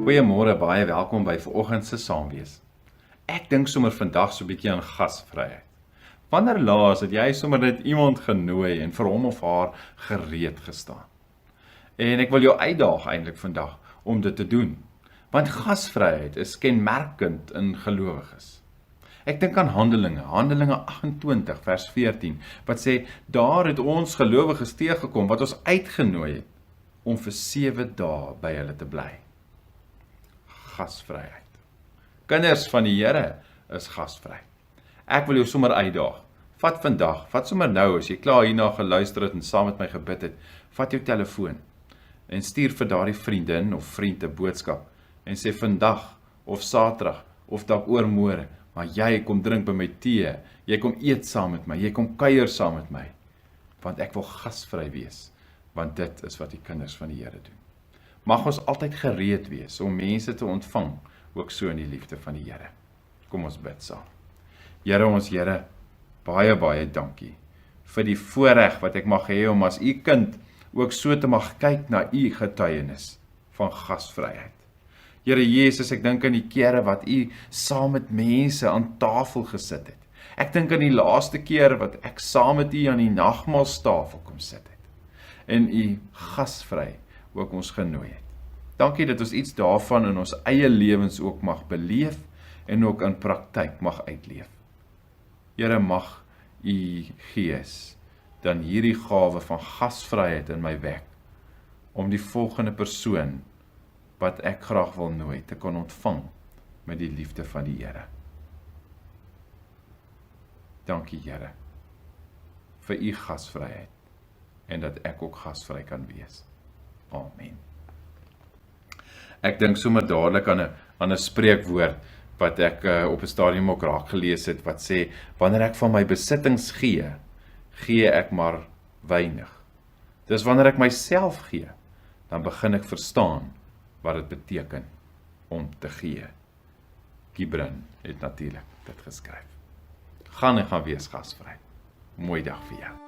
Goeiemôre, baie welkom by vanoggend se Saamwees. Ek dink sommer vandag so 'n bietjie aan gasvryheid. Wanneer laas het jy sommer net iemand genooi en vir hom of haar gereed gestaan? En ek wil jou uitdaag eintlik vandag om dit te doen, want gasvryheid is kenmerkend in gelowiges. Ek dink aan Handelinge 28 vers 14, wat sê, daar het ons gelowiges teëgekom wat ons uitgenooi het om vir 7 dae by hulle te bly. Gasvryheid. Kinders van die Here is gasvry. Ek wil jou sommer uitdaag. Vat vandag, vat sommer nou, as jy klaar hierna geluister het en saam met my gebid het, vat jou telefoon en stuur vir daardie vriendin of vriend 'n boodskap en sê vandag of Saterdag of dalk oormôre, maar jy kom drink by my tee, jy kom eet saam met my, jy kom kuier saam met my, want ek wil gasvry wees, want dit is wat die kinders van die Here doen. Mag ons altyd gereed wees om mense te ontvang, ook so in die liefde van die Here. Kom ons bid saam. Here, ons Here, baie dankie vir die voorreg wat ek mag hê om as u kind ook so te mag kyk na u getuienis van gasvryheid. Here Jesus, ek dink aan die kere wat u saam met mense aan tafel gesit het. Ek dink aan die laaste keer wat ek saam met u aan die nagmaalstafel kom sit het en u gasvry ook ons genooi het. Dankie dat ons iets daarvan in ons eie lewens ook mag beleef en ook in praktyk mag uitleef. Here, mag u Gees dan hierdie gawe van gasvryheid in my wek, om die volgende persoon wat ek graag wil nooi te kon ontvang met die liefde van die Here. Dankie Here vir u gasvryheid en dat ek ook gasvry kan wees. Amen. Ek dink sommer dadelik aan 'n spreekwoord wat ek op 'n stadium ook raak gelees het, wat sê, wanneer ek van my besittings gee, gee ek maar weinig. Dis wanneer ek myself gee, dan begin ek verstaan wat dit beteken om te gee. Gibran het natuurlik dit geskryf. Gaan wees gasvry. Mooi dag vir jou.